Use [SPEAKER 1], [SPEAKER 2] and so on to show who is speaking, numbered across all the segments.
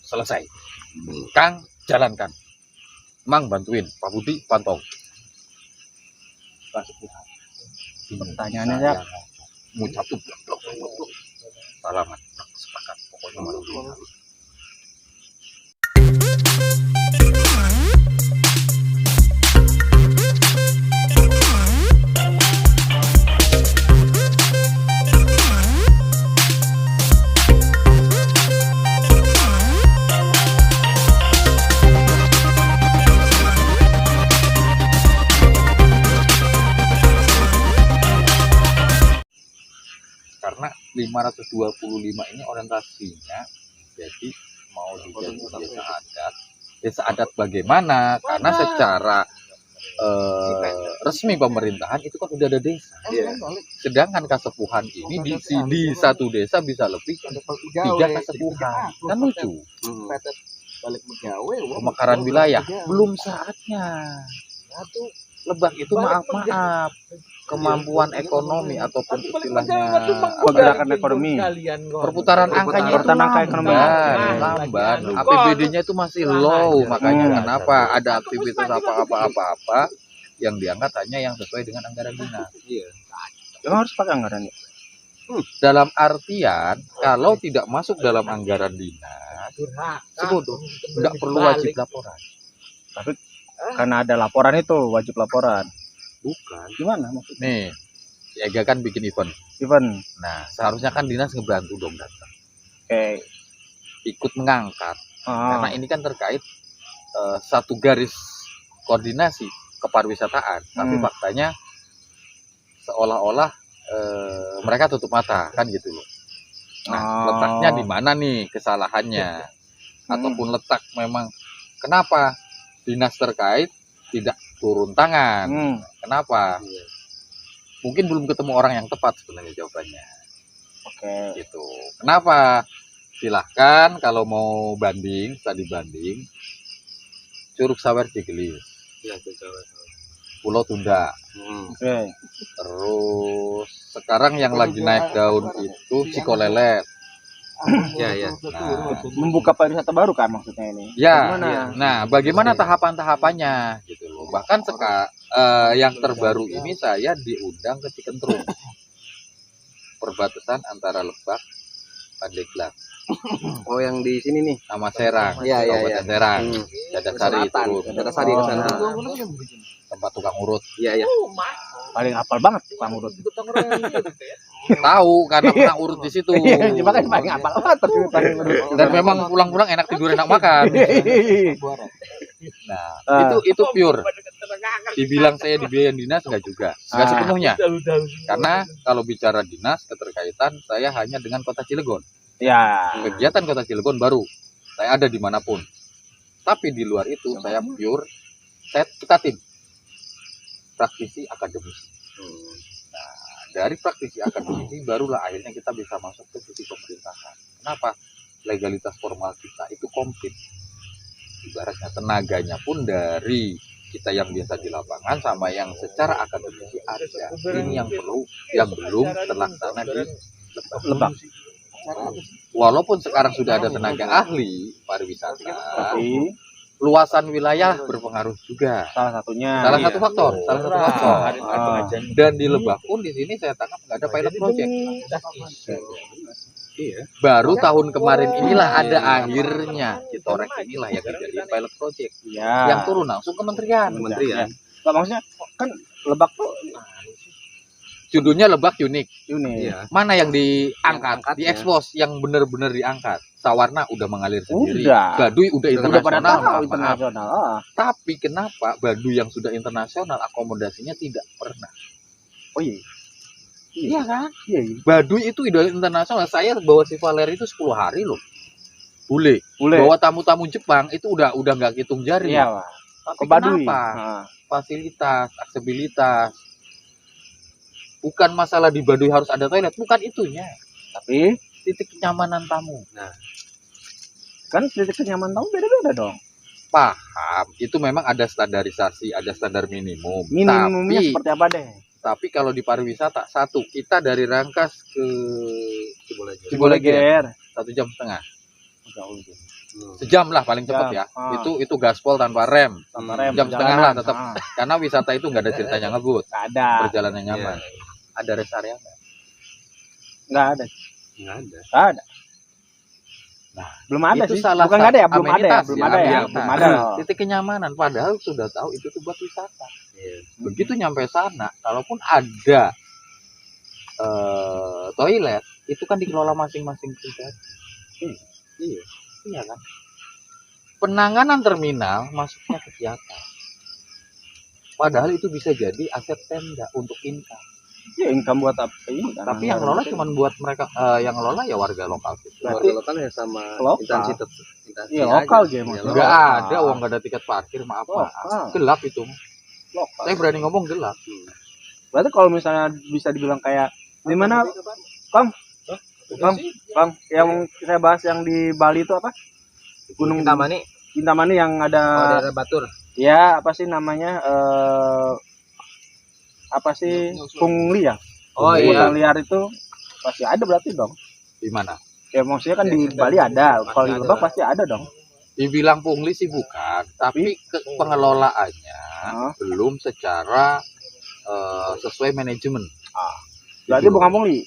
[SPEAKER 1] selesai. Kang jalankan, Mang bantuin, Pak Budi pantau.
[SPEAKER 2] Pertanyaannya ya,
[SPEAKER 1] Ngucap tuh blok. Salaman, sepakat. Pokoknya mau dulu. Karena 525 ini orientasinya jadi mau dijadi desa adat bagaimana, karena secara resmi pemerintahan itu kan udah ada desa. Sedangkan kasepuhan ini di satu desa bisa lebih 3 kasepuhan, kan lucu. Pemekaran wilayah belum saatnya. Lebak itu maaf kemampuan ekonomi ataupun istilahnya
[SPEAKER 2] pergerakan ekonomi,
[SPEAKER 1] perputaran angkanya itu lamban. APBD-nya itu masih low, makanya kenapa ada aktivitas apa-apa yang diangkat hanya yang sesuai dengan anggaran dinas.
[SPEAKER 2] Emang harus pakai anggaran ya?
[SPEAKER 1] Dalam artian kalau tidak masuk dalam anggaran dinas, sekutu tidak perlu wajib laporan.
[SPEAKER 2] Tapi karena ada laporan itu wajib laporan.
[SPEAKER 1] Bukan.
[SPEAKER 2] Gimana maksudnya?
[SPEAKER 1] Nih, Siaga kan bikin event. Nah, seharusnya kan dinas ngebantu dong datang.
[SPEAKER 2] Oke.
[SPEAKER 1] Ikut mengangkat. Karena ini kan terkait satu garis koordinasi kepariwisataan. Tapi faktanya seolah-olah mereka tutup mata kan gitu loh. Nah, letaknya di mana nih kesalahannya? Ataupun letak memang kenapa dinas terkait tidak turun tangan? Kenapa? Mungkin belum ketemu orang yang tepat sebenarnya jawabannya.
[SPEAKER 2] Oke.
[SPEAKER 1] Gitu. Kenapa? Silahkan kalau mau banding, tadi banding, Curug Sawer Cigelis. Pulau Tunda.
[SPEAKER 2] Oke.
[SPEAKER 1] Terus sekarang yang lagi naik daun itu Cikolelet. Nah,
[SPEAKER 2] Membuka pariwisata baru kan maksudnya ini?
[SPEAKER 1] Nah, bagaimana tahapan-tahapannya gitu loh. Bahkan yang terbaru ini saya diundang ke Cikentrum, perbatasan antara Lebak, Pandeglang.
[SPEAKER 3] Oh, yang di sini nih,
[SPEAKER 1] sama Serang, Kabupaten Serang, Jadarsari turun.
[SPEAKER 3] Jadarsari ke sana.
[SPEAKER 1] Tempat tukang urut.
[SPEAKER 3] Iya.
[SPEAKER 2] Paling hafal banget tukang urut.
[SPEAKER 1] Tahu karena pernah urut di situ.
[SPEAKER 2] Makanya paling hafal paling urut.
[SPEAKER 1] Dan memang pulang-pulang enak tidur, enak makan. Nah, itu pure. Dibilang saya dibiayain dinas enggak juga. Enggak sepenuhnya. Karena kalau bicara dinas keterkaitan saya hanya dengan Kota Cilegon.
[SPEAKER 2] Ya.
[SPEAKER 1] Kegiatan Kota Cilegon baru. Saya ada dimanapun. Tapi di luar itu saya pure. Kita tim praktisi akademisi. Nah, dari praktisi akademisi barulah akhirnya kita bisa masuk ke sisi pemerintahan. Kenapa? Legalitas formal kita itu komplit. Ibaratnya tenaganya pun dari kita yang biasa di lapangan sama yang secara akademisi ada. Ini yang belum terlaksana di Lebak. Walaupun sekarang sudah ada tenaga ahli pariwisata, tapi luasan wilayah berpengaruh juga.
[SPEAKER 2] Salah satu faktor.
[SPEAKER 1] Dan di Lebak pun di sini saya tangkap nggak ada pilot project. Baru tahun kemarin inilah ada akhirnya Citorek inilah yang jadi pilot project. Yang turun langsung ke kementerian.
[SPEAKER 2] Pak, maksudnya kan Lebak tuh
[SPEAKER 1] judulnya Lebak unik.
[SPEAKER 3] Mana
[SPEAKER 1] yang diangkat, diekspos, yang benar-benar diangkat. Sawarna udah mengalir sendiri. Baduy udah internasional. Tapi kenapa Baduy yang sudah internasional akomodasinya tidak pernah?
[SPEAKER 2] Oh iya.
[SPEAKER 1] Iya kan? Baduy itu udah internasional. Saya bawa si Valeri itu 10 hari loh. Bule. Bawa tamu-tamu Jepang itu udah nggak hitung jari.
[SPEAKER 2] Iya,
[SPEAKER 1] Tapi kenapa? Fasilitas, aksesibilitas. Bukan masalah di Baduy harus ada toilet, bukan itunya. Tapi titik kenyamanan tamu.
[SPEAKER 2] Nah, kan titik kenyamanan tamu beda-beda dong.
[SPEAKER 1] Paham, itu memang ada standarisasi, ada standar minimum.
[SPEAKER 2] Minimumnya seperti apa deh?
[SPEAKER 1] Tapi kalau di pariwisata, satu, kita dari Rangkas ke
[SPEAKER 2] Ciboleger
[SPEAKER 1] 1,5 jam.
[SPEAKER 2] Jauh gitu.
[SPEAKER 1] Sejam lah paling cepat ya. Itu gaspol tanpa rem.
[SPEAKER 2] Tanpa rem.
[SPEAKER 1] Jam setengah lah tetap.
[SPEAKER 2] Ah.
[SPEAKER 1] Karena wisata itu nggak ada ceritanya ngebut.
[SPEAKER 2] Nggak ada.
[SPEAKER 1] Perjalanan nyaman. Ada rest area nggak?
[SPEAKER 2] Nggak ada.
[SPEAKER 3] Nggak ada.
[SPEAKER 2] Nggak ada.
[SPEAKER 1] Nah,
[SPEAKER 2] belum ada
[SPEAKER 1] itu
[SPEAKER 2] sih.
[SPEAKER 1] salah
[SPEAKER 2] Bukan nggak ada ya, belum ada ya,
[SPEAKER 1] amenitas
[SPEAKER 2] belum
[SPEAKER 1] ya,
[SPEAKER 2] ada ya,
[SPEAKER 1] amenitas.
[SPEAKER 2] belum ada.
[SPEAKER 1] Titik kenyamanan padahal sudah tahu itu tuh buat wisata.
[SPEAKER 3] Iya.
[SPEAKER 1] Begitu nyampe sana, kalaupun ada toilet, itu kan dikelola masing-masing pribadi.
[SPEAKER 3] Iya.
[SPEAKER 1] Iya kan? Penanganan terminal masuknya ke siapa? Padahal itu bisa jadi aset Pemda untuk income.
[SPEAKER 2] Ya income buat apa ini kan?
[SPEAKER 1] Tapi yang ngelola cuma buat mereka, yang ngelola ya warga lokal.
[SPEAKER 3] Warga lokal ya sama
[SPEAKER 2] Lokal.
[SPEAKER 3] intensitas.
[SPEAKER 2] Iya, lokal
[SPEAKER 3] aja.
[SPEAKER 2] dia maksudnya.
[SPEAKER 3] Iya,
[SPEAKER 1] Enggak
[SPEAKER 2] lokal.
[SPEAKER 1] ada uang, nggak ada tiket parkir, maaf.
[SPEAKER 2] Lokal.
[SPEAKER 1] Gelap itu.
[SPEAKER 2] Lokal.
[SPEAKER 1] Saya berani ngomong gelap.
[SPEAKER 2] Berarti kalau misalnya bisa dibilang kayak di mana Bang, yang saya bahas yang di Bali itu apa? Gunung
[SPEAKER 3] Kintamani.
[SPEAKER 2] Kintamani yang ada
[SPEAKER 3] Daerah Batur.
[SPEAKER 2] ya apa sih namanya apa sih pungli ya?
[SPEAKER 3] Oh
[SPEAKER 2] Hutan
[SPEAKER 3] iya.
[SPEAKER 2] liar itu pasti ada berarti dong.
[SPEAKER 1] Di mana?
[SPEAKER 2] Ya maksudnya kan di Bali ada, kalau di Lebak pasti ada dong.
[SPEAKER 1] Dibilang pungli sih bukan, tapi pengelolaannya belum secara sesuai manajemen.
[SPEAKER 2] Berarti
[SPEAKER 1] Gitu.
[SPEAKER 2] bukan pungli.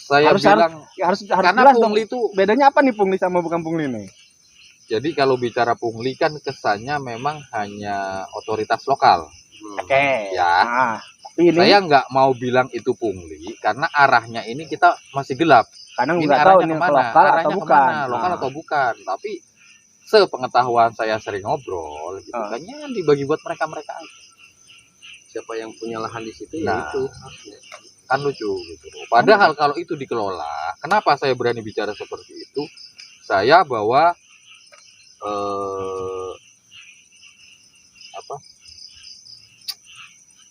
[SPEAKER 1] Saya
[SPEAKER 2] Harus-
[SPEAKER 1] bilang
[SPEAKER 2] Harus
[SPEAKER 1] karena
[SPEAKER 2] jelas dong.
[SPEAKER 1] pungli itu,
[SPEAKER 2] Bedanya apa nih pungli sama bukan pungli nih?
[SPEAKER 1] jadi kalau bicara pungli kan kesannya memang hanya otoritas lokal.
[SPEAKER 2] Oke.
[SPEAKER 1] Ya.
[SPEAKER 2] Nah, tapi ini
[SPEAKER 1] Saya nggak mau bilang itu pungli karena arahnya ini kita masih gelap.
[SPEAKER 2] kadang
[SPEAKER 1] Ini
[SPEAKER 2] nggak tahu
[SPEAKER 1] arahnya
[SPEAKER 2] ini
[SPEAKER 1] kemana?
[SPEAKER 2] lokal
[SPEAKER 1] Arahnya
[SPEAKER 2] atau
[SPEAKER 1] kemana?
[SPEAKER 2] bukan.
[SPEAKER 1] Lokal
[SPEAKER 2] Nah.
[SPEAKER 1] atau bukan? Tapi sepengetahuan saya sering ngobrol, gitu kan, ya dibagi buat mereka aja.
[SPEAKER 3] Siapa yang punya lahan di situ
[SPEAKER 1] Nah.
[SPEAKER 3] ya itu.
[SPEAKER 1] Kan lucu gitu. Padahal kalau itu dikelola, kenapa saya berani bicara seperti itu? Saya bawa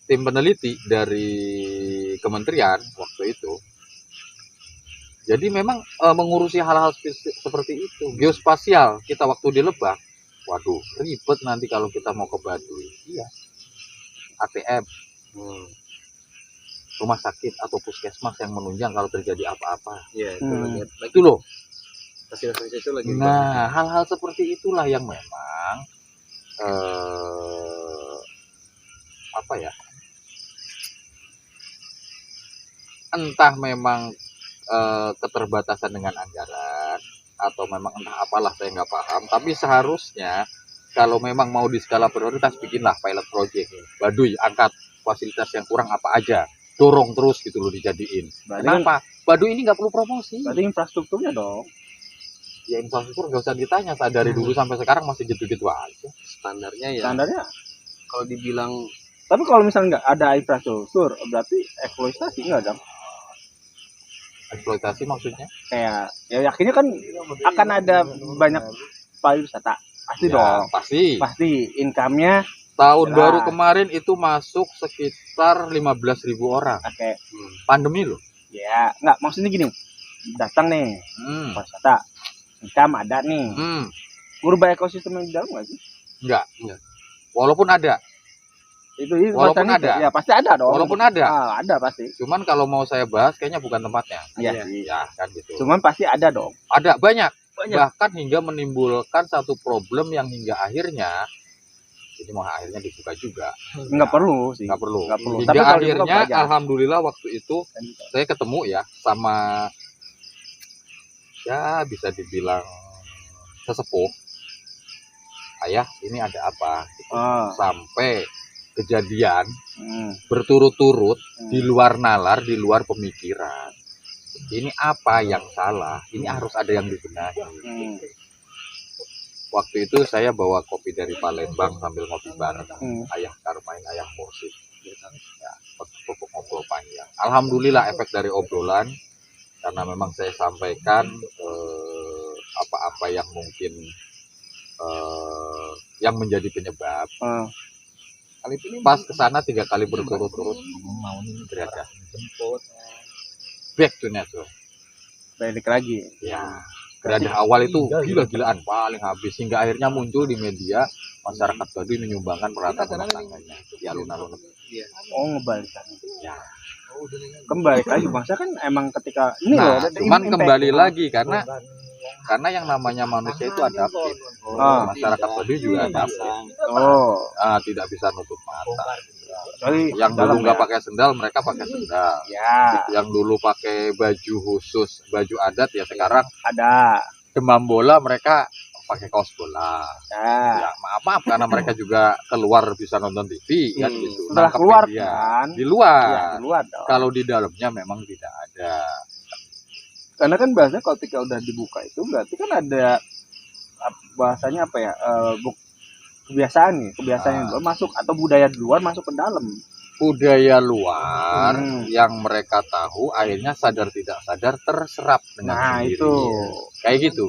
[SPEAKER 1] tim peneliti dari kementerian waktu itu. Jadi memang mengurusi hal-hal seperti itu. Geospasial kita waktu di Lebak, waduh ribet nanti kalau kita mau ke Baduy. Iya. ATM, rumah sakit atau puskesmas yang menunjang kalau terjadi apa-apa.
[SPEAKER 3] Iya, itu lagi.
[SPEAKER 1] Itu loh.
[SPEAKER 3] Fasilitas itu lagi.
[SPEAKER 1] Nah, hal-hal seperti itulah yang memang apa ya? Entah memang keterbatasan dengan anggaran atau memang entah apalah, saya nggak paham. Tapi seharusnya kalau memang mau di skala prioritas, bikinlah pilot project. Baduy, angkat fasilitas yang kurang apa aja, dorong terus gitu loh dijadiin. Kenapa? Baduy ini nggak perlu promosi.
[SPEAKER 2] Berarti infrastrukturnya dong.
[SPEAKER 1] Ya infrastruktur nggak usah ditanya, saya dari dulu sampai sekarang masih gitu-gitu aja.
[SPEAKER 3] Standarnya ya.
[SPEAKER 2] Standarnya.
[SPEAKER 3] Kalau dibilang
[SPEAKER 2] Tapi kalau misalnya nggak ada infrastruktur, berarti eksploitasi nggak dong?
[SPEAKER 1] Eksploitasi maksudnya?
[SPEAKER 2] Kayak ya yakinnya kan akan ada banyak pariwisata. Pasti
[SPEAKER 1] Ya,
[SPEAKER 2] dong.
[SPEAKER 1] Pasti.
[SPEAKER 2] Income-nya
[SPEAKER 1] Tahun
[SPEAKER 2] jelas.
[SPEAKER 1] baru kemarin itu masuk sekitar 15.000 orang.
[SPEAKER 2] pakai
[SPEAKER 1] Pandemi loh.
[SPEAKER 2] ya nggak maksudnya gini. Datang nih pariwisata. Income ada nih. Ngubah ekosistem yang di dalam nggak sih?
[SPEAKER 1] Enggak. Walaupun ada.
[SPEAKER 2] Itu
[SPEAKER 1] Walaupun
[SPEAKER 2] bahasanya
[SPEAKER 1] ada.
[SPEAKER 2] ya pasti ada dong.
[SPEAKER 1] Walaupun ada.
[SPEAKER 2] Ada pasti.
[SPEAKER 1] Cuman kalau mau saya bahas kayaknya bukan tempatnya.
[SPEAKER 2] Iya.
[SPEAKER 1] Ya kan gitu.
[SPEAKER 2] Cuman pasti ada dong.
[SPEAKER 1] Ada banyak.
[SPEAKER 2] Banyak.
[SPEAKER 1] Bahkan hingga menimbulkan satu problem yang hingga akhirnya ini mau akhirnya dibuka juga.
[SPEAKER 2] Nggak perlu sih.
[SPEAKER 1] Nggak perlu.
[SPEAKER 2] Nggak perlu.
[SPEAKER 1] Hingga
[SPEAKER 2] Tapi kalau dibuka
[SPEAKER 1] akhirnya
[SPEAKER 2] aja.
[SPEAKER 1] alhamdulillah waktu itu saya ketemu ya sama ya bisa dibilang sesepuh. Ayah, ini ada apa? Gitu. Sampai kejadian berturut-turut di luar nalar, di luar pemikiran. Ini apa yang salah? Ini harus ada yang dibenahi. Waktu itu saya bawa kopi dari Palembang sambil ngopi bareng. Ayah Karmain, Ayah Mursid. Ya, ngobrol panjang. Alhamdulillah efek dari obrolan, karena memang saya sampaikan apa-apa yang mungkin yang menjadi penyebab. Kali ini pas kesana 3 kali berturut-turut mau ini berada back to nature.
[SPEAKER 2] Balik lagi.
[SPEAKER 1] Ya, geradah awal itu gila-gilaan paling habis hingga akhirnya muncul di media masyarakat Baduy menyumbangkan peralatan rumah tangganya. Ya alun-alun.
[SPEAKER 2] Oh, ngebalik.
[SPEAKER 1] Ya.
[SPEAKER 2] Kembali lagi bangsa kan emang ketika ini
[SPEAKER 1] Nah,
[SPEAKER 2] loh.
[SPEAKER 1] cuman kembali lagi karena karena yang namanya manusia itu adaptif.
[SPEAKER 2] Ah.
[SPEAKER 1] Masyarakat Baduy juga adaptif.
[SPEAKER 2] Oh,
[SPEAKER 1] Tidak bisa nutup mata.
[SPEAKER 2] jadi
[SPEAKER 1] Yang dulu
[SPEAKER 2] dalam
[SPEAKER 1] nggak
[SPEAKER 2] ya.
[SPEAKER 1] pakai sendal, mereka pakai sendal.
[SPEAKER 2] Ya,
[SPEAKER 1] Yang dulu pakai baju khusus, baju adat, ya sekarang
[SPEAKER 2] ada.
[SPEAKER 1] demam bola mereka pakai kaos bola.
[SPEAKER 2] Ya.
[SPEAKER 1] Ya maaf karena mereka juga keluar bisa nonton TV kan gitu.
[SPEAKER 2] Setelah
[SPEAKER 1] Nangkep
[SPEAKER 2] keluar
[SPEAKER 1] media.
[SPEAKER 2] kan.
[SPEAKER 1] Di luar.
[SPEAKER 2] Iya, di luar dong.
[SPEAKER 1] Kalau di dalamnya memang tidak ada.
[SPEAKER 2] Karena kan biasanya kalau ketika udah dibuka itu berarti kan ada bahasanya apa ya? Kebiasaan nih, kebiasaan yang luar masuk atau budaya di luar masuk ke dalam.
[SPEAKER 1] Budaya luar
[SPEAKER 2] Hmm.
[SPEAKER 1] yang mereka tahu akhirnya sadar tidak sadar terserap dengan
[SPEAKER 2] Nah,
[SPEAKER 1] sendirinya.
[SPEAKER 2] itu.
[SPEAKER 1] Kayak gitu.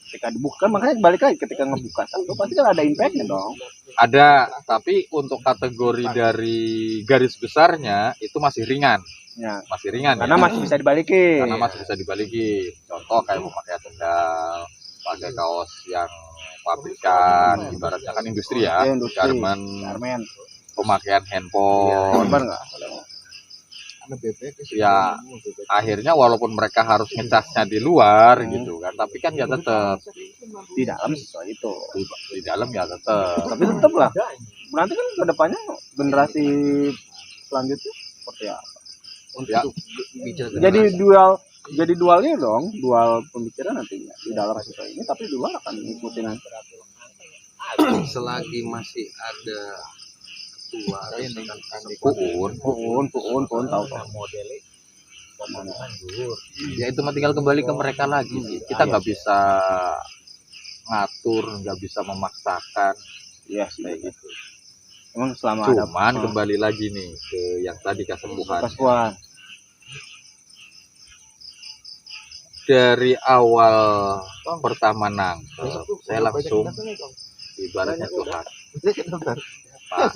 [SPEAKER 2] Ketika dibuka makanya balik lagi ketika ngebuka satu pasti kan ada impactnya dong.
[SPEAKER 1] Ada, tapi untuk kategori dari garis besarnya itu masih ringan.
[SPEAKER 2] Ya,
[SPEAKER 1] Masih ringan
[SPEAKER 2] karena
[SPEAKER 1] ya.
[SPEAKER 2] masih bisa dibalikin.
[SPEAKER 1] Karena masih bisa dibalikin. Contoh kayak memakai sendal, pakai kaos yang pabrikan, ibaratnya kan industri ya,
[SPEAKER 2] Iya, industri.
[SPEAKER 1] garment, pemakaian handphone.
[SPEAKER 2] Korban nggak?
[SPEAKER 1] Ya akhirnya walaupun mereka harus ngecasnya di luar gitu kan, tapi kan ya tetap
[SPEAKER 2] Di dalam sesuai itu.
[SPEAKER 1] di dalam ya tetap.
[SPEAKER 2] Tapi tetap lah. Nanti kan kedepannya generasi selanjutnya seperti apa?
[SPEAKER 1] Ya,
[SPEAKER 3] bicara
[SPEAKER 2] Jadi dualnya dong, dual pemikiran nantinya di dalam sesuai ini, tapi di luar akan ngikutin nanti.
[SPEAKER 3] selagi masih ada ketua
[SPEAKER 2] Puun tahu.
[SPEAKER 1] ya itu mah tinggal kembali ke mereka lagi sih. Kita nggak bisa ngatur, nggak bisa memaksakan
[SPEAKER 2] Iya,
[SPEAKER 1] kayak gitu.
[SPEAKER 2] emang selama ada
[SPEAKER 1] Cuman kembali lagi nih ke yang tadi kesembuhan.
[SPEAKER 2] kesuan.
[SPEAKER 1] Dari awal pertama nangkep, saya langsung ibaratnya curhat. Pak,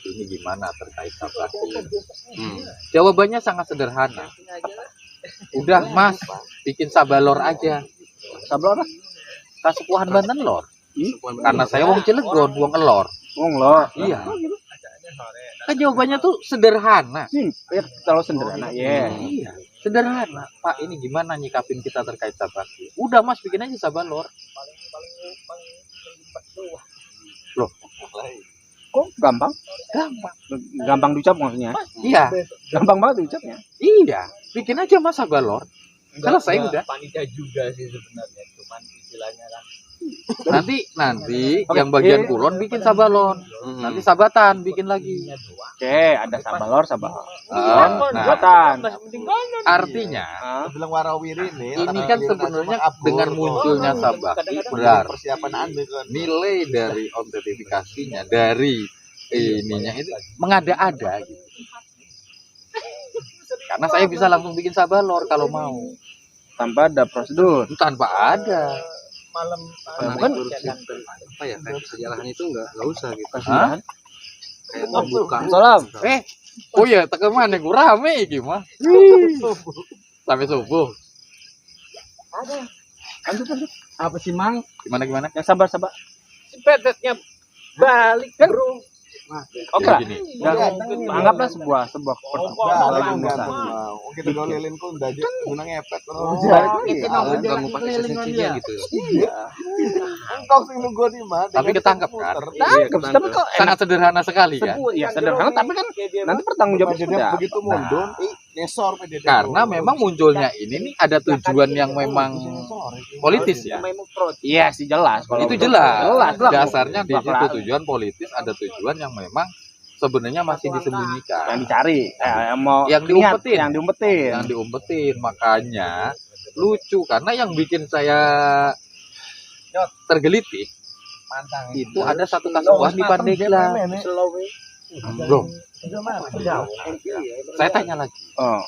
[SPEAKER 1] ini gimana terkait sabaki? Jawabannya sangat sederhana. Udah Mas, bikin sabalor aja.
[SPEAKER 2] Sabar lah.
[SPEAKER 1] Kasukuhan Banten lor. Karena saya wong Cilegon, wong Elor.
[SPEAKER 2] Wong lo.
[SPEAKER 1] Iya. Kan jawabannya tuh sederhana.
[SPEAKER 2] Simpel kalau sederhana ya.
[SPEAKER 1] Iya, sederhana. Pak, ini gimana nyikapin kita terkait sabaki? Udah Mas, bikin aja sabalor. Loh,
[SPEAKER 2] Kok gampang?
[SPEAKER 1] gampang.
[SPEAKER 2] Gampang diucap maksudnya.
[SPEAKER 1] Iya,
[SPEAKER 2] Gampang banget diucapnya.
[SPEAKER 1] iya. Bikin aja Mas sabalor. Selesai udah.
[SPEAKER 4] Panitia juga sih sebenarnya, cuman istilahnya kan
[SPEAKER 1] Nanti
[SPEAKER 2] Oke,
[SPEAKER 1] yang bagian
[SPEAKER 2] iya.
[SPEAKER 1] kulon bikin sabalon. Nanti sabatan bikin lagi.
[SPEAKER 2] Oke, ada sabalor.
[SPEAKER 1] Nah,
[SPEAKER 2] Buatan.
[SPEAKER 1] artinya
[SPEAKER 4] bilang warawiri nih.
[SPEAKER 1] ini kan sebenarnya dengan munculnya sabaki berarti
[SPEAKER 4] persiapan Anda kan.
[SPEAKER 1] nilai dari autentifikasinya dari ininya itu mengada-ada gitu. Karena saya bisa langsung bikin sabalor kalau mau
[SPEAKER 2] Tanpa ada prosedur.
[SPEAKER 1] tanpa ada.
[SPEAKER 4] Malam
[SPEAKER 2] Bukan
[SPEAKER 3] apa ya kayak kesejarahan itu nggak usah gitu.
[SPEAKER 1] Hah?
[SPEAKER 3] Kayak ngebuka
[SPEAKER 2] Salam.
[SPEAKER 1] Oh ya, tekan mana gue rame iki mah. Sampai subuh.
[SPEAKER 2] Lanjut. Apa sih Mang?
[SPEAKER 1] Gimana?
[SPEAKER 2] Yang sabar.
[SPEAKER 4] si pedetnya balik
[SPEAKER 2] Kan?
[SPEAKER 4] bro.
[SPEAKER 2] Oke
[SPEAKER 1] Ya,
[SPEAKER 2] lah.
[SPEAKER 1] gini.
[SPEAKER 2] Ya, anggaplah sebuah pertanyaan.
[SPEAKER 4] Kita golelin kok udah aja guna ngepet.
[SPEAKER 3] nggak mau pakai sensinya gitu.
[SPEAKER 4] Engkau sing nunggu di mana?
[SPEAKER 1] Tapi ketangkep kan?
[SPEAKER 2] Tapi kok enak.
[SPEAKER 1] Sangat sederhana sekali kan?
[SPEAKER 2] Ya sederhana, tapi kan nanti pertanggung jawab
[SPEAKER 4] Dia
[SPEAKER 2] sudah.
[SPEAKER 4] begitu mundur, nyesor PDD.
[SPEAKER 1] Karena memang munculnya ini nih ada tujuan yang memang politis ya.
[SPEAKER 2] Iya sih jelas. Kalau
[SPEAKER 1] Itu jelas.
[SPEAKER 2] Jelas lah.
[SPEAKER 1] Dasarnya di situ tujuan politis, ada tujuan yang memang sebenarnya masih
[SPEAKER 2] Yang
[SPEAKER 1] disembunyikan,
[SPEAKER 2] dicari, yang mau
[SPEAKER 1] Yang
[SPEAKER 2] niat,
[SPEAKER 1] diumpetin.
[SPEAKER 2] yang diumpetin.
[SPEAKER 1] yang diumpetin. Makanya lucu karena yang bikin saya tergelitik
[SPEAKER 4] Mantang.
[SPEAKER 1] itu ada satu kasuhan di Pandeglang. Bro, saya tanya lagi.
[SPEAKER 2] Oh,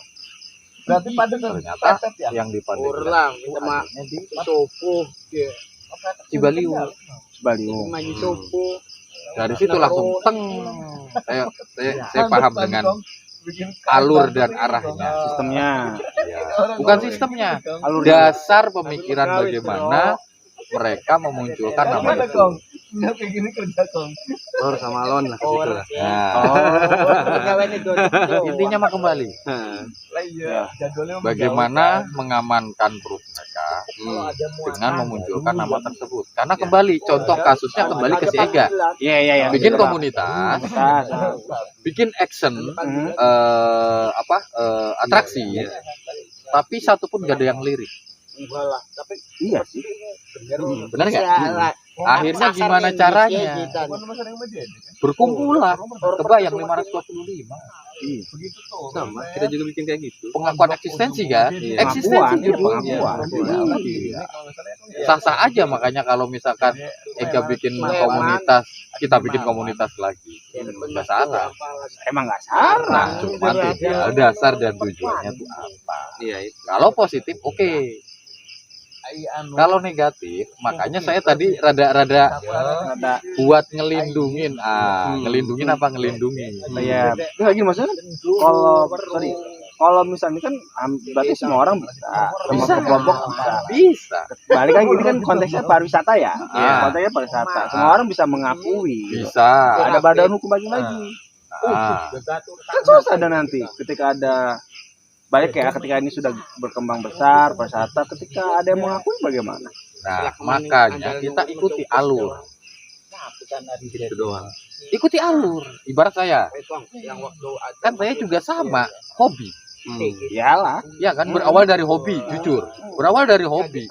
[SPEAKER 4] Berarti pada
[SPEAKER 1] Ternyata
[SPEAKER 4] ya.
[SPEAKER 1] yang di Pandeglang
[SPEAKER 3] Urlang
[SPEAKER 1] itu
[SPEAKER 3] minta maaf
[SPEAKER 1] adanya di
[SPEAKER 3] sopo
[SPEAKER 1] Cibaliu.
[SPEAKER 2] Baliu.
[SPEAKER 3] maju sopo
[SPEAKER 1] Dari situ langsung teng. Saya paham dengan alur dan arahnya.
[SPEAKER 2] Sistemnya.
[SPEAKER 1] Ya, bukan sistemnya,
[SPEAKER 2] Alur
[SPEAKER 1] dasar pemikiran bagaimana mereka memunculkan nama itu.
[SPEAKER 4] Nggak kayak gini kerja kong.
[SPEAKER 3] Lor sama lon lah gitu lah.
[SPEAKER 1] Nah,
[SPEAKER 4] Pegawai itu.
[SPEAKER 1] intinya mah kembali
[SPEAKER 4] Lah iya, jadwalnya
[SPEAKER 1] bagaimana mengamankan perut mereka dengan memunculkan nama tersebut. Karena kembali contoh kasusnya kembali ke si Ega.
[SPEAKER 2] Iya.
[SPEAKER 1] Bikin komunitas, bikin action atraksi, tapi satu pun gak ada yang lirik.
[SPEAKER 2] Iya sih.
[SPEAKER 1] Benar nggak? Akhirnya gimana caranya? Berkumpul lah. Kebayang 525.
[SPEAKER 4] begitu tuh.
[SPEAKER 3] Sama, kita juga bikin kayak gitu.
[SPEAKER 1] Pengakuan eksistensi kan?
[SPEAKER 3] Iya.
[SPEAKER 1] Eksistensi
[SPEAKER 2] Pengakuan,
[SPEAKER 1] judulnya.
[SPEAKER 2] pengakuan.
[SPEAKER 1] Iya. Sah-sah aja makanya kalau misalkan Ega bikin komunitas, kita bikin komunitas lagi. Nggak salah.
[SPEAKER 2] Emang nggak salah.
[SPEAKER 1] Nah, cuma tinggal dasar dan tujuannya tuh apa.
[SPEAKER 3] Iya itu.
[SPEAKER 1] Kalau positif, oke. Kalau negatif, makanya saya tadi rada buat ngelindungin. Ngelindungin apa ngelindungin?
[SPEAKER 2] Ya, gini maksudnya kalau misalnya kan berarti semua orang bisa, semua kelompok bisa.
[SPEAKER 1] Bisa.
[SPEAKER 2] Balik lagi ini kan konteksnya pariwisata ya.
[SPEAKER 1] Iya.
[SPEAKER 2] Konteksnya pariwisata. Semua orang bisa mengakui.
[SPEAKER 1] Bisa.
[SPEAKER 2] Ada badan hukum lagi. Kan susah ada nanti ketika ada balik ya ketika ini sudah berkembang besar pariwisata, ketika ada yang mengakui bagaimana?
[SPEAKER 1] Nah, makanya kita ikuti alur.
[SPEAKER 3] Itu doang.
[SPEAKER 1] Ikuti alur. Ibarat saya, kan saya juga sama, hobi.
[SPEAKER 2] Iyalah.
[SPEAKER 1] Ya kan, berawal dari hobi, jujur. Berawal dari hobi.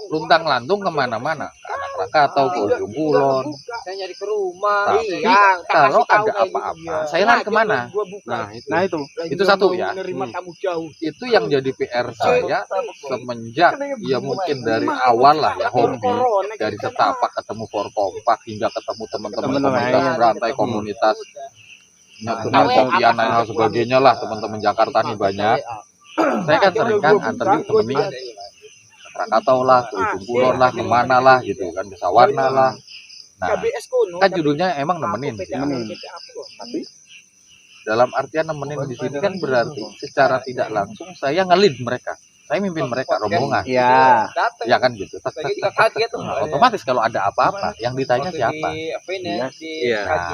[SPEAKER 1] Luntang-lantung kemana-mana. Ke Anak Krakatau, ke Ujung Kulon.
[SPEAKER 4] Saya nyari ke rumah.
[SPEAKER 1] Tapi kalau ada apa-apa, saya lari kemana?
[SPEAKER 2] Nah itu.
[SPEAKER 1] Itu satu ya.
[SPEAKER 4] Menerima tamu jauh.
[SPEAKER 1] Itu yang jadi PR saya semenjak ya mungkin dari awal lah ya hobi, dari setapak ketemu Forkompak hingga ketemu teman-teman komunitas berantai komunitas Pontianak dan sebagainya lah, teman-teman Jakarta nih banyak. Saya kan sering kan antar yuk temenin Krakatau lah, ke Ujung Kulon lah, kemana lah gitu kan, ke Sawarna lah. Nah, kan judulnya emang nemenin. Tapi dalam artian nemenin di sini kan berarti secara tidak langsung saya ngelid mereka. Saya mimpin mereka rombongan.
[SPEAKER 2] Ya.
[SPEAKER 1] Ya kan gitu. Nah, otomatis kalau ada apa-apa yang ditanya siapa?
[SPEAKER 3] Iya.
[SPEAKER 1] Nah,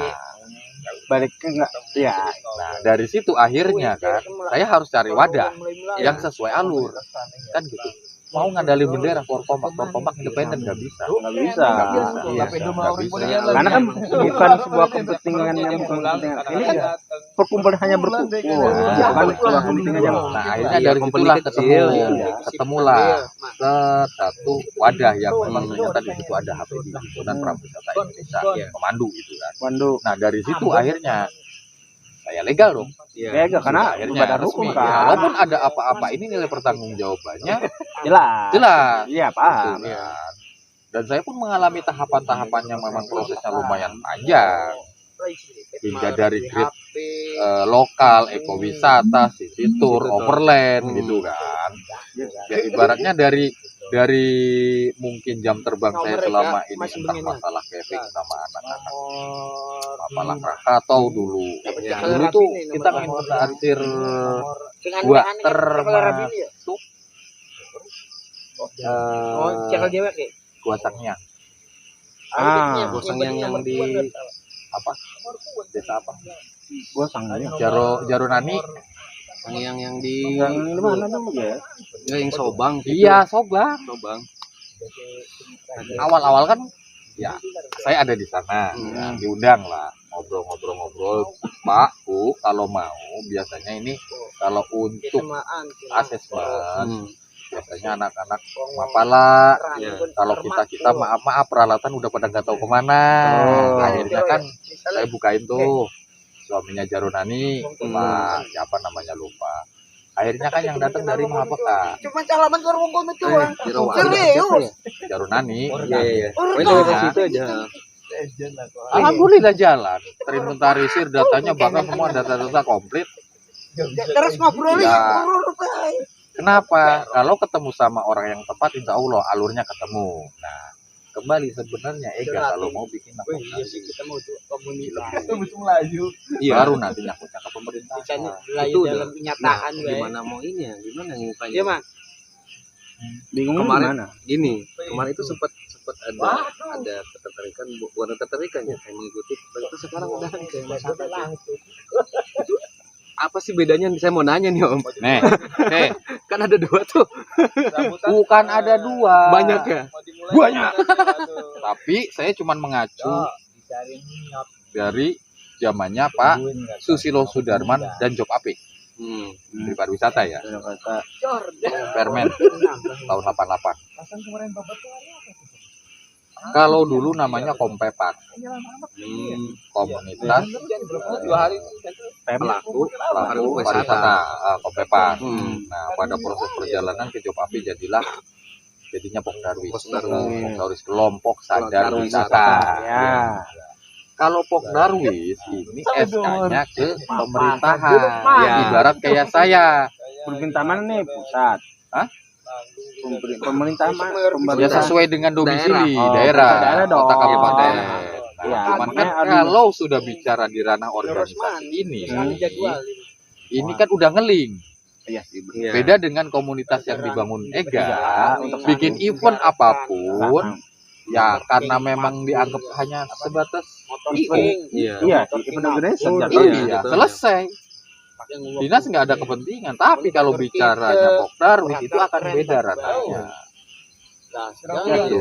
[SPEAKER 2] Balik ke enggak? Ya.
[SPEAKER 1] nah, dari situ akhirnya kan saya harus cari wadah yang sesuai alur. Kan gitu. Mau ngandalin bendera Forkompak independen nggak bisa.
[SPEAKER 2] Nggak bisa.
[SPEAKER 1] Iya, nggak bisa.
[SPEAKER 2] Karena kan bukan sebuah kepentingan yang bukan kepentingan. Ini perkumpulan hanya berkumpul. Bukan sebuah kepentingan yang.
[SPEAKER 1] Nah, akhirnya dari situlah ketemulah satu wadah yang memang ternyata di situ ada HPI Himpunan Prawisata Indonesia pemandu gitu kan.
[SPEAKER 2] Pandu.
[SPEAKER 1] Nah, dari situ akhirnya saya legal dong.
[SPEAKER 2] Ya enggak karena
[SPEAKER 1] Akhirnya
[SPEAKER 2] badan
[SPEAKER 1] resmi.
[SPEAKER 2] hukum kan.
[SPEAKER 1] Walaupun ada apa-apa ini nilai pertanggungjawabannya
[SPEAKER 2] Jelas.
[SPEAKER 1] jelas.
[SPEAKER 2] Iya, paham.
[SPEAKER 1] Gitu kan. Dan saya pun mengalami tahapan-tahapan yang memang prosesnya lumayan panjang. Hingga dari grade lokal, ekowisata, city tour, overland gitu kan. Ya ibaratnya dari mungkin jam terbang saya selama ini tentang masalah camping sama anak-anak, masalah Krakatau dulu. Dulu tuh kita inventarisir gua termasuk gua Sanghyang.
[SPEAKER 3] Gua Sanghyang yang di
[SPEAKER 1] Apa? Desa apa?
[SPEAKER 2] Gua sangganya.
[SPEAKER 1] Jarunani.
[SPEAKER 3] Sanghyang yang di
[SPEAKER 2] Yang mana dulu ya?
[SPEAKER 3] ya, yang Sobang.
[SPEAKER 1] Iya, Sobang.
[SPEAKER 3] Sobang.
[SPEAKER 1] Awal-awal kan ya saya ada di sana, diundang lah ngobrol-ngobrol. Pak, Bu, kalau mau biasanya ini kalau untuk asesmen biasanya anak-anak mapala. Kalau kita maaf peralatan udah pada nggak tahu kemana. Akhirnya kan saya bukain tuh suaminya Jarunani, Pak siapa namanya lupa. Akhirnya kan yang datang dari Mahapeka,
[SPEAKER 4] Cuma calaman ke rumput itu.
[SPEAKER 3] Serius.
[SPEAKER 1] Jarunani.
[SPEAKER 3] Iya. Pokoknya dari situ aja.
[SPEAKER 1] Alhamdulillah jalan, terinventarisir datanya bahkan semua data-data komplit.
[SPEAKER 4] Terus ngobrolin.
[SPEAKER 1] Ya. Kenapa? Kalau ketemu sama orang yang tepat, insya Allah alurnya ketemu. Nah, kembali sebenarnya Ega kalau mau bikin apa?
[SPEAKER 4] Kita mau komunitas.
[SPEAKER 1] Itu
[SPEAKER 4] bisa melaju.
[SPEAKER 3] Iya.
[SPEAKER 1] Baru nanti nyangkutnya ke pemerintah.
[SPEAKER 4] Itu dalam kenyataan
[SPEAKER 3] Gimana mau ini ya? Gimana ngukanya?
[SPEAKER 4] Iya, Mas.
[SPEAKER 2] Bingung
[SPEAKER 3] Kemarin
[SPEAKER 2] mana?
[SPEAKER 3] Gini, kemarin itu sempat ada ada ketertarikan, bukan ketertarikan ya, kayak mengikuti. Itu sekarang udah kayak masyarakat. Itu apa sih bedanya? Saya mau nanya nih Om.
[SPEAKER 1] Nih,
[SPEAKER 3] Kan ada dua tuh.
[SPEAKER 1] bukan ada dua.
[SPEAKER 3] Banyak ya?
[SPEAKER 1] Banyak. Tapi saya cuma mengacu dari zamannya Pak Susilo Sudarman dan Job Apik di pariwisata ya.
[SPEAKER 2] Kata
[SPEAKER 1] Permen tahun 88. Kalau dulu namanya Kompepat, komunitas pelaku pariwisata Kompepat. Nah, pada proses perjalanan ke Job Apik jadinya Pokdarwis, kelompok sadar wisata.
[SPEAKER 2] ya.
[SPEAKER 1] Kalau Pokdarwis ini SK-nya ke pemerintahan, ya ibarat kayak saya.
[SPEAKER 2] Pemerintah mana nih? Pusat.
[SPEAKER 1] Hah?
[SPEAKER 2] Pemerintah mana?
[SPEAKER 1] Ya
[SPEAKER 2] Pemerintah.
[SPEAKER 1] sesuai dengan domisili
[SPEAKER 2] Oh,
[SPEAKER 1] daerah,
[SPEAKER 2] daerah dong.
[SPEAKER 1] kota kabupaten. Nah,
[SPEAKER 2] Iya,
[SPEAKER 1] cuman kan
[SPEAKER 2] makanya
[SPEAKER 1] kalau sudah bicara di ranah organisasi ini kan udah ngeling.
[SPEAKER 2] Iya sih.
[SPEAKER 3] Iya.
[SPEAKER 1] Beda dengan komunitas yang dibangun Ega,
[SPEAKER 2] Untuk
[SPEAKER 1] bikin event apapun, ya karena memang dianggap hanya sebatas event.
[SPEAKER 3] Iya.
[SPEAKER 2] Iya, event organizer.
[SPEAKER 1] Iya, selesai. Dinas nggak ada kepentingan, tapi kalau bicaranya Pokdarwis itu akan beda ranahnya. Gitu.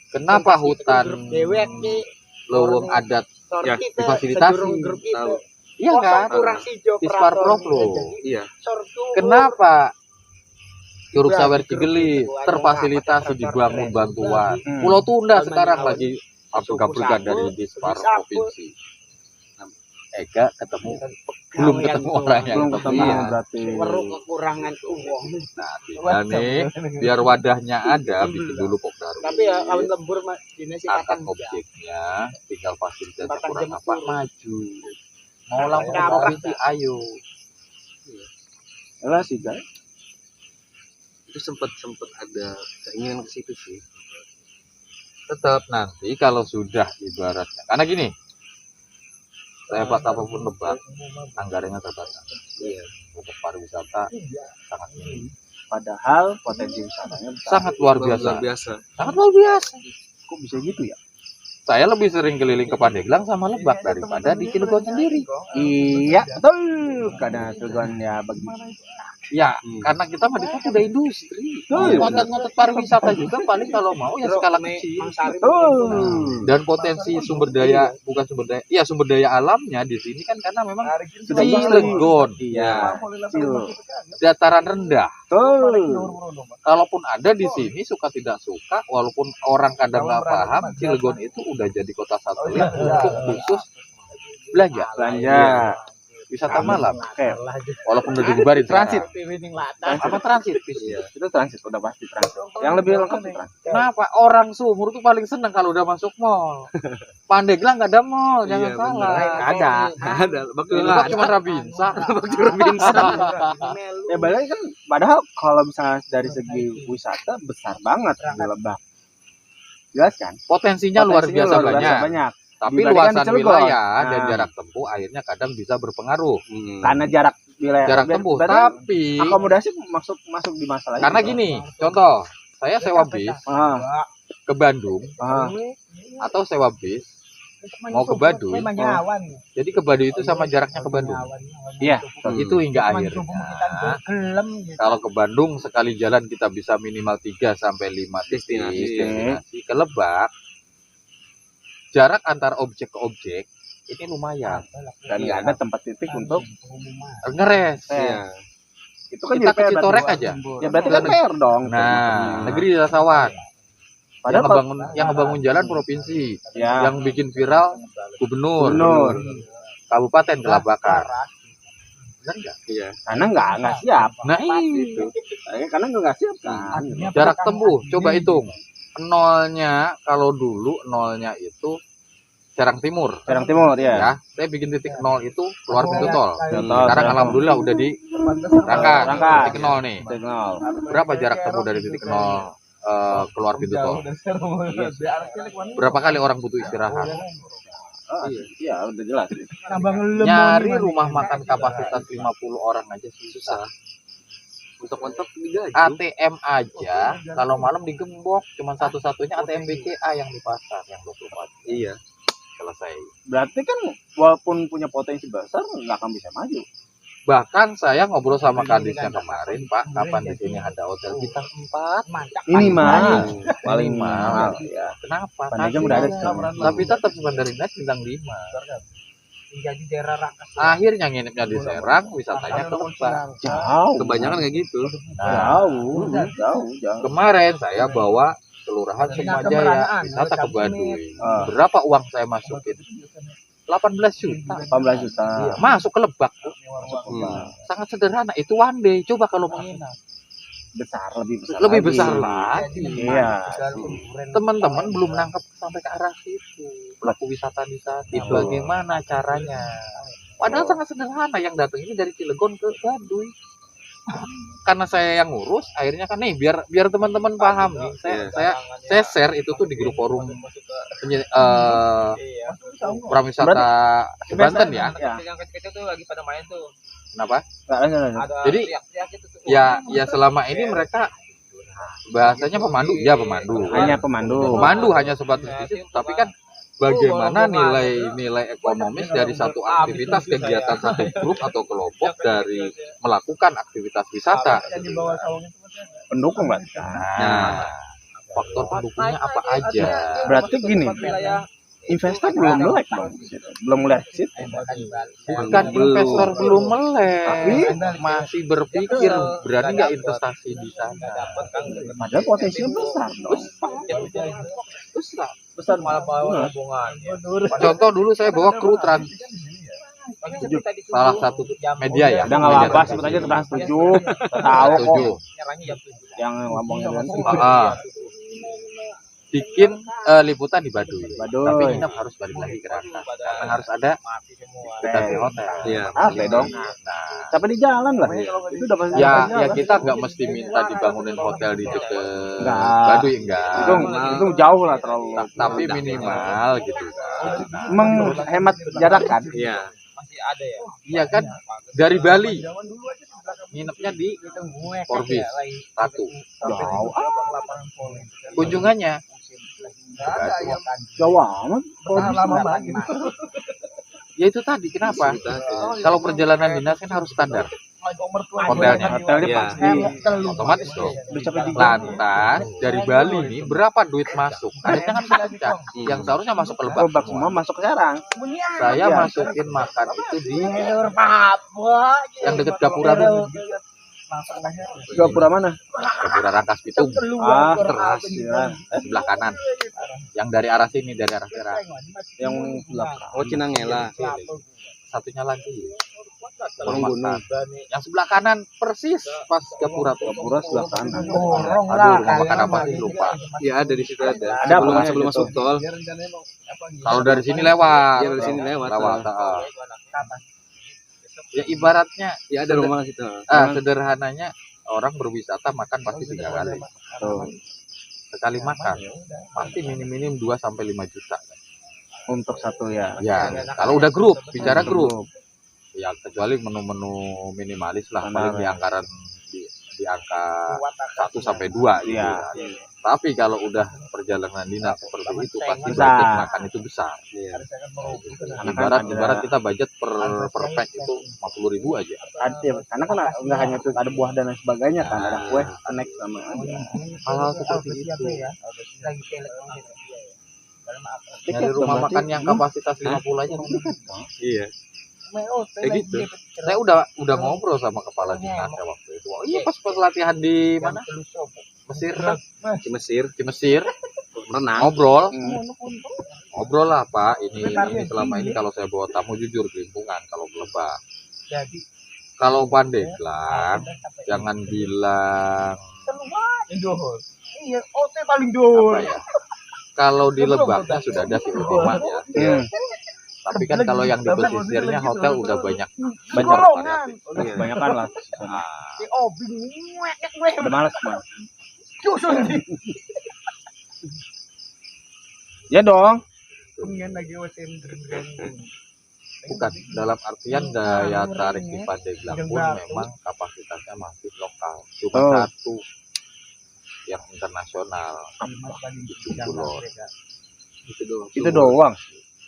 [SPEAKER 1] Kenapa hutan lowong adat
[SPEAKER 3] Ya,
[SPEAKER 1] difasilitasi?
[SPEAKER 3] Tahu.
[SPEAKER 1] Iya kan? Di Sparprov loh.
[SPEAKER 3] Iya.
[SPEAKER 1] Kenapa Curug Sawer Cigelis terfasilitasi dibangun bantuan? Pulau Tunda sekarang lagi abrik-abrikan dari di separuh provinsi. Ega belum ketemu orang yang
[SPEAKER 2] Belum ketemu
[SPEAKER 1] tepat.
[SPEAKER 2] berarti.
[SPEAKER 4] kekurangan uang.
[SPEAKER 1] Nah, tinggal nih biar wadahnya ada, bikin dulu Pokdarwis.
[SPEAKER 4] Tapi ya kawin lembur dinas
[SPEAKER 1] Angkat
[SPEAKER 4] akan
[SPEAKER 1] objeknya, tinggal fasilitasnya
[SPEAKER 4] Bakal
[SPEAKER 1] kurang
[SPEAKER 4] jemput.
[SPEAKER 1] apa maju. Mau langsung ke provinsi, ayo.
[SPEAKER 2] Lah sih guys.
[SPEAKER 3] Itu sempat ada keinginan ke situ sih.
[SPEAKER 1] Tetap nanti kalau sudah ibaratnya, karena gini, lebat apapun lebat, anggarannya terbatas.
[SPEAKER 3] Iya.
[SPEAKER 1] Untuk pariwisata sangat minim.
[SPEAKER 2] Padahal potensi wisatanya besar.
[SPEAKER 1] Sangat luar biasa.
[SPEAKER 3] Luar biasa.
[SPEAKER 1] Sangat luar biasa.
[SPEAKER 2] Kok bisa gitu ya?
[SPEAKER 1] Saya lebih sering keliling ke Pandeglang sama Lebak daripada di Cilegon sendiri.
[SPEAKER 2] Iya, betul. Karena Cilegon ya bagi.
[SPEAKER 1] Ya, karena kita mah di situ udah industri. Ngotot-ngotot pariwisata juga paling kalau mau ya skala kecil.
[SPEAKER 2] Betul.
[SPEAKER 1] Dan potensi sumber daya, bukan sumber daya, ya sumber daya alamnya di sini kan karena memang Cilegon,
[SPEAKER 2] Iya.
[SPEAKER 1] dataran rendah.
[SPEAKER 2] Betul.
[SPEAKER 1] Kalaupun ada di sini suka tidak suka, walaupun orang kadang nggak paham, Cilegon itu udah jadi kota satelit untuk khusus belanja,
[SPEAKER 2] Belanja.
[SPEAKER 1] wisata malam.
[SPEAKER 2] Oke.
[SPEAKER 1] Walaupun udah dibubarin
[SPEAKER 2] Transit.
[SPEAKER 1] Apa transit?
[SPEAKER 3] Iya.
[SPEAKER 2] Itu transit udah pasti transit. Yang lebih lengkap itu transit.
[SPEAKER 1] Kenapa orang sumur tuh paling seneng kalau udah masuk mall? Pandeglang nggak ada mall, jangan
[SPEAKER 3] Iya,
[SPEAKER 1] salah.
[SPEAKER 3] bener.
[SPEAKER 1] Ada.
[SPEAKER 3] Ada. Bakal
[SPEAKER 1] Di Lebak cuma Rabinsa.
[SPEAKER 2] Ya balik kan padahal kalau misalnya dari segi wisata besar banget di Lebak. Jelas kan?
[SPEAKER 1] Potensinya luar biasa banyak.
[SPEAKER 2] banyak.
[SPEAKER 1] Tapi
[SPEAKER 2] Dibandingkan
[SPEAKER 1] luasan
[SPEAKER 2] di Cilegon.
[SPEAKER 1] wilayah dan
[SPEAKER 2] Nah.
[SPEAKER 1] jarak tempuh akhirnya kadang bisa berpengaruh.
[SPEAKER 2] Karena jarak wilayah
[SPEAKER 1] Jarak tempuh.
[SPEAKER 2] berarti
[SPEAKER 1] Tapi
[SPEAKER 2] akomodasi masuk di masalah
[SPEAKER 1] karena gini, contoh, saya sewa bis ke Bandung atau sewa bis mau ke Baduy. Jadi ke Baduy itu sama jaraknya ke Bandung.
[SPEAKER 2] Iya.
[SPEAKER 1] Itu hingga akhirnya. Kalau ke Bandung sekali jalan kita bisa minimal 3 sampai 5 destinasi. Ke Lebak jarak antar objek ke objek ini lumayan.
[SPEAKER 2] Dan nggak ada tempat titik untuk
[SPEAKER 1] Ngeres.
[SPEAKER 3] Iya.
[SPEAKER 2] itu kan
[SPEAKER 1] Kita
[SPEAKER 2] jadi
[SPEAKER 1] ke
[SPEAKER 2] PR
[SPEAKER 1] Citorek
[SPEAKER 2] berarti.
[SPEAKER 1] aja.
[SPEAKER 2] Ya berarti kan PR dong.
[SPEAKER 1] Nah, negeri Rasawan.
[SPEAKER 2] Padahal
[SPEAKER 1] Yang ngebangun jalan provinsi,
[SPEAKER 2] ya
[SPEAKER 1] yang bikin viral gubernur,
[SPEAKER 2] Gubernur.
[SPEAKER 1] kabupaten kelabakan. Benar nggak?
[SPEAKER 3] Iya.
[SPEAKER 2] karena nggak siap.
[SPEAKER 1] Nah itu
[SPEAKER 2] Karena nggak siap kan.
[SPEAKER 1] jarak tempuh. Coba hitung. Nolnya kalau dulu nolnya itu Serang Timur.
[SPEAKER 2] Serang Timur ya.
[SPEAKER 1] Ya, saya bikin titik nol itu keluar pintu tol.
[SPEAKER 2] Tol.
[SPEAKER 1] Sekarang alhamdulillah udah di Rangkas,
[SPEAKER 2] Rangkas.
[SPEAKER 1] titik nol nih.
[SPEAKER 2] Signal.
[SPEAKER 1] Berapa jarak tempuh dari titik nol keluar pintu tol? Berapa kali orang butuh istirahat?
[SPEAKER 2] Iya, udah jelas.
[SPEAKER 1] Nyari rumah makan kapasitas 50 orang aja susah.
[SPEAKER 3] Mentok-mentok digaji.
[SPEAKER 1] ATM aja kalau malam digembok, cuman satu-satunya ATM BCA yang di pasar yang 24.
[SPEAKER 3] Iya.
[SPEAKER 1] Selesai.
[SPEAKER 2] Berarti kan walaupun punya potensi besar nggak akan bisa maju.
[SPEAKER 1] Bahkan saya ngobrol sama kadisnya kemarin, Pak, kapan di sini ada hotel bintang 4?
[SPEAKER 2] Ini mah
[SPEAKER 1] Paling
[SPEAKER 2] paling
[SPEAKER 1] mahal.
[SPEAKER 2] mahal ya.
[SPEAKER 1] Kenapa?
[SPEAKER 2] Pandeglang
[SPEAKER 1] Kasih
[SPEAKER 2] udah ada
[SPEAKER 1] aja.
[SPEAKER 2] sekarang.
[SPEAKER 1] Tapi tetap Bandarines bintang 5.
[SPEAKER 4] Jadi daerah rakas.
[SPEAKER 1] Akhirnya nginepnya di Serang, wisatanya ke Lebak.
[SPEAKER 2] Jauh.
[SPEAKER 3] Kebanyakan kayak gitu.
[SPEAKER 1] Nah,
[SPEAKER 2] Jauh.
[SPEAKER 1] kemarin saya bawa kelurahan Sukmajaya wisata ke Baduy. Berapa uang saya masukin? 18 juta.
[SPEAKER 2] 18 juta.
[SPEAKER 1] Iya, masuk ke Lebak.
[SPEAKER 3] Hmm.
[SPEAKER 1] Sangat sederhana. Itu one day. Coba kalau menginap.
[SPEAKER 2] Besar, lebih besar.
[SPEAKER 1] Lebih
[SPEAKER 2] lagi.
[SPEAKER 1] besar lagi.
[SPEAKER 2] Iya.
[SPEAKER 1] Teman-teman belum nangkep sampai ke arah situ. Pelaku wisata di sana.
[SPEAKER 3] Itu.
[SPEAKER 1] Bagaimana caranya? Padahal sangat sederhana. Yang datang ini dari Cilegon ke Baduy. Karena saya yang ngurus, akhirnya kan nih biar teman-teman paham nih. Saya share itu tuh di grup forum prawisata Banten ya.
[SPEAKER 4] Yang kecil-kecil tuh lagi pada main tuh.
[SPEAKER 1] Kenapa?
[SPEAKER 4] Ada
[SPEAKER 1] Jadi,
[SPEAKER 4] teriak-teriak gitu tuh.
[SPEAKER 1] Ya selama ini mereka bahasanya pemandu, ya pemandu.
[SPEAKER 2] Hanya pemandu.
[SPEAKER 1] Pemandu hanya sebatas di situ, tapi kan bagaimana nilai ekonomis dari satu aktivitas kegiatan satu grup atau kelompok dari melakukan aktivitas wisata.
[SPEAKER 2] Pendukung lah.
[SPEAKER 1] Nah, faktor pendukungnya apa aja?
[SPEAKER 2] Berarti gini, investor belum melek dong. Belum melihat situ.
[SPEAKER 1] Bukan investor belum melek, masih berpikir berani nggak investasi di sana.
[SPEAKER 2] Padahal potensinya besar dong.
[SPEAKER 1] Besar.
[SPEAKER 4] Malah bawa hubungan.
[SPEAKER 1] Contoh dulu saya bawa kru trans salah satu media ya.
[SPEAKER 2] Udah nggak apa-apa, sebut aja Trans 7. Tahu kok.
[SPEAKER 1] 7.
[SPEAKER 4] Nyerangnya jam 7.
[SPEAKER 2] Yang ngomongnya dan
[SPEAKER 1] Bikin liputan di Baduy.
[SPEAKER 2] Baduy.
[SPEAKER 1] Tapi nginep harus balik lagi ke Rangkas karena harus ada
[SPEAKER 4] Mati semua.
[SPEAKER 1] kita di hotel.
[SPEAKER 3] Iya.
[SPEAKER 2] apa dong?
[SPEAKER 1] Nah,
[SPEAKER 2] Sampai di jalan lah. Itu udah pasti.
[SPEAKER 1] ya kita nggak mesti minta dibangunin hotel di deket
[SPEAKER 2] Enggak.
[SPEAKER 1] Baduy, enggak.
[SPEAKER 2] Itu jauh lah terlalu.
[SPEAKER 1] Tapi minimal gitu kan.
[SPEAKER 2] Menghemat jarak kan.
[SPEAKER 3] Iya.
[SPEAKER 4] Masih ada ya.
[SPEAKER 1] Iya kan, dari Bali nginepnya di Forbis satu.
[SPEAKER 2] Jauh.
[SPEAKER 1] Kunjungannya
[SPEAKER 2] Jauh amat.
[SPEAKER 4] Lama banget.
[SPEAKER 1] ya itu tadi kenapa? Kalau perjalanan dinas kan harus standar hotelnya.
[SPEAKER 2] Hotelnya
[SPEAKER 3] Iya.
[SPEAKER 2] pasti.
[SPEAKER 1] Otomatis dong.
[SPEAKER 2] Udah sampai di
[SPEAKER 1] Lantas dari Bali nih berapa duit masuk? Akhirnya kan pecah. Yang seharusnya masuk ke Lebak
[SPEAKER 2] Lebak semua masuk ke Serang.
[SPEAKER 1] Saya masukin makan itu di yang deket Gapura tuh.
[SPEAKER 2] Gapura mana?
[SPEAKER 1] Gapura Rangkas Pitung
[SPEAKER 2] Teras ya.
[SPEAKER 1] sebelah kanan. Yang dari arah sini, dari arah Serang.
[SPEAKER 2] Yang belakang.
[SPEAKER 3] Oh, Cinangela.
[SPEAKER 1] Satunya lagi
[SPEAKER 3] Orang Gunung.
[SPEAKER 1] yang sebelah kanan persis pas Gapura tuh.
[SPEAKER 2] Gapura sebelah kanan.
[SPEAKER 1] Aduh, rumah makan apa sih lupa.
[SPEAKER 3] Iya, ada di situ ada.
[SPEAKER 2] Ada,
[SPEAKER 3] Sebelum
[SPEAKER 2] pokoknya
[SPEAKER 3] sebelum
[SPEAKER 2] gitu.
[SPEAKER 3] masuk tol.
[SPEAKER 1] Kalau dari sini lewat.
[SPEAKER 3] Iya, dari sini lewat.
[SPEAKER 1] heeh. Ya ibaratnya
[SPEAKER 3] Ya ada rumah situ.
[SPEAKER 1] sederhananya orang berwisata makan pasti 3 kali.
[SPEAKER 2] Tuh.
[SPEAKER 1] Sekali makan pasti minim-minim 2 sampai 5 juta.
[SPEAKER 2] Untuk satu ya.
[SPEAKER 1] Ya, kalau udah grup, bicara grup. Ya kecuali menu-menu minimalis lah, paling di angkaran di angka 1 sampai 2 gitu.
[SPEAKER 2] Iya.
[SPEAKER 1] Tapi kalau udah perjalanan dinas seperti itu pasti
[SPEAKER 2] Besar.
[SPEAKER 1] budget makan itu besar.
[SPEAKER 3] Iya.
[SPEAKER 1] Ibarat kita budget per pack itu 50.000 aja.
[SPEAKER 2] Ada, karena kan nggak hanya itu, ada buah dan lain sebagainya kan, ada kue, snack sama ada.
[SPEAKER 1] Hal-hal seperti itu.
[SPEAKER 4] Lagi pelek.
[SPEAKER 1] Dari rumah makan yang kapasitas 50 aja.
[SPEAKER 3] Iya. Kayak gitu.
[SPEAKER 1] Saya udah ngobrol sama kepala dinasnya waktu itu. Oh, iya pas latihan di mana? Mesir kan?
[SPEAKER 3] Di Mesir.
[SPEAKER 1] Di Mesir.
[SPEAKER 3] Renang.
[SPEAKER 1] Ngobrol. Ngobrol lah Pak. Ini selama ini kalau saya bawa tamu jujur ke lingkungan kalau ke Lebak.
[SPEAKER 4] Jadi
[SPEAKER 1] Kalau Pandeglang jangan bilang
[SPEAKER 4] Indohol. Iya, OT paling dol.
[SPEAKER 1] apa ya. Kalau di Lebaknya sudah ada si Ultimate ya.
[SPEAKER 2] Hmm.
[SPEAKER 1] Tapi kan kalau yang di pesisirnya hotel udah banyak
[SPEAKER 4] Golongan.
[SPEAKER 3] Iya.
[SPEAKER 2] Kebanyakan lah.
[SPEAKER 4] Si Obing gue.
[SPEAKER 2] Udah males mah.
[SPEAKER 4] Cusun nih.
[SPEAKER 2] Ya dong.
[SPEAKER 4] Kemudian lagi OTM.
[SPEAKER 1] Bukan, dalam artian daya tarik di Pandeglang pun memang kapasitasnya masih lokal. Cuma
[SPEAKER 2] Oh.
[SPEAKER 1] satu yang internasional, Kulon.
[SPEAKER 2] Itu doang.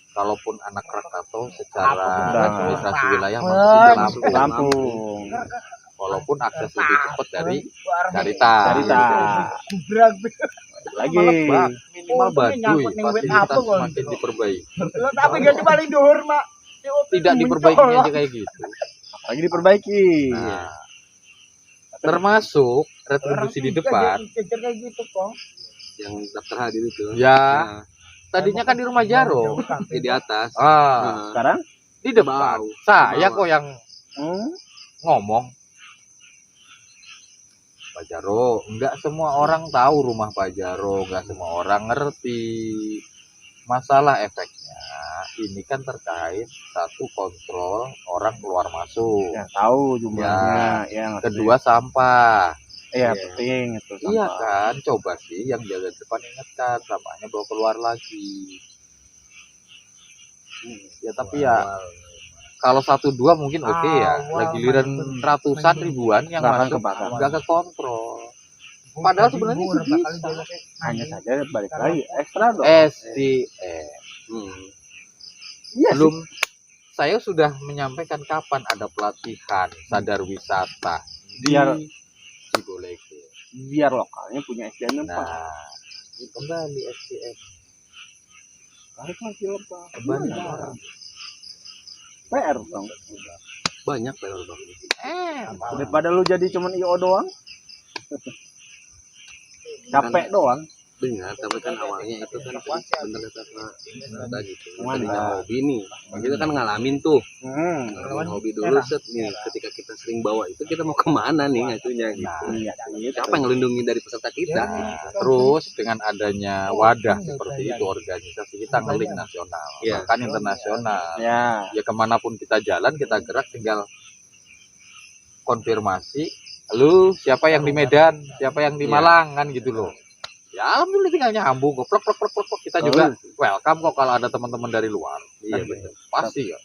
[SPEAKER 1] Kalaupun anak Krakatau secara
[SPEAKER 2] Udah.
[SPEAKER 1] administrasi wilayah masih di Lampung.
[SPEAKER 2] Lampung.
[SPEAKER 1] Walaupun akses lebih cepat dari Carita.
[SPEAKER 2] Carita. Lagi.
[SPEAKER 1] Minimal Baduy, fasilitas semakin diperbaiki.
[SPEAKER 4] Tapi ganti paling dhuwur, Mak.
[SPEAKER 1] Tidak diperbaikinya aja kayak gitu.
[SPEAKER 2] Lagi diperbaiki.
[SPEAKER 1] Nah, termasuk retribusi di depan.
[SPEAKER 4] Kayak gitu kok.
[SPEAKER 3] Yang daftar hadir itu.
[SPEAKER 1] Ya,
[SPEAKER 3] Nah,
[SPEAKER 1] tadinya kan di rumah Jaro.
[SPEAKER 3] di atas.
[SPEAKER 1] Ah,
[SPEAKER 2] Sekarang?
[SPEAKER 1] di depan.
[SPEAKER 3] Bau.
[SPEAKER 1] Saya
[SPEAKER 3] Bawah.
[SPEAKER 1] kok yang
[SPEAKER 2] Hmm.
[SPEAKER 1] ngomong. Pak Jaro, enggak semua orang tahu rumah Pak Jaro, enggak semua orang ngerti. Masalah efeknya ini kan terkait satu kontrol orang keluar masuk.
[SPEAKER 2] Ya tahu jumlahnya. Ya, ngerti.
[SPEAKER 1] Kedua sampah.
[SPEAKER 2] Iya,
[SPEAKER 3] Iya.
[SPEAKER 2] penting itu.
[SPEAKER 1] Iya
[SPEAKER 2] sampah.
[SPEAKER 1] kan, coba sih yang jaga depan ingatkan sampahnya bawa keluar lagi. Ya tapi ya kalau 1-2 mungkin oke ya. Lagi giliran ratusan ribuan yang
[SPEAKER 2] Bahkan
[SPEAKER 1] masuk
[SPEAKER 2] kebakar.
[SPEAKER 1] nggak ke kontrol. Padahal sebenarnya itu bisa.
[SPEAKER 2] Hanya saja balik lagi ekstra dong.
[SPEAKER 1] SDM.
[SPEAKER 3] Hmm.
[SPEAKER 2] Iya sih.
[SPEAKER 1] Belum, saya sudah menyampaikan kapan ada pelatihan sadar wisata di
[SPEAKER 2] Biar-
[SPEAKER 1] Ciboleke.
[SPEAKER 2] Biar lokalnya punya SDM yang pas.
[SPEAKER 1] Nah, kembali SDM.
[SPEAKER 2] Tarik lagi lepas.
[SPEAKER 1] Kembali.
[SPEAKER 2] PR dong.
[SPEAKER 3] Banyak PR bang.
[SPEAKER 2] Daripada lu jadi cuman IO doang. Capek doang.
[SPEAKER 3] Dengar, tapi kan awalnya itu kan bener kata gitu.
[SPEAKER 2] Mana?
[SPEAKER 3] Tadinya hobi nih. Kita kan ngalamin tuh. Ngalamin hobi dulu set nih. Ketika kita sering bawa itu kita mau kemana nih ngacunya gitu.
[SPEAKER 2] Iya.
[SPEAKER 3] Siapa yang ngelindungi dari peserta kita?
[SPEAKER 1] Nah, terus dengan adanya wadah seperti itu organisasi kita ngeling nasional,
[SPEAKER 3] Iya.
[SPEAKER 1] bahkan internasional.
[SPEAKER 2] Ya.
[SPEAKER 1] Ya kemanapun kita jalan kita gerak tinggal konfirmasi, lu siapa yang di Medan, siapa yang di
[SPEAKER 3] Iya.
[SPEAKER 1] Malang kan gitu loh. Ya alhamdulillah tinggal nyambung, plek plek plek plek. Kita juga welcome kok kalau ada teman-teman dari luar.
[SPEAKER 3] Iya
[SPEAKER 1] Kan
[SPEAKER 3] betul.
[SPEAKER 1] pasti ya.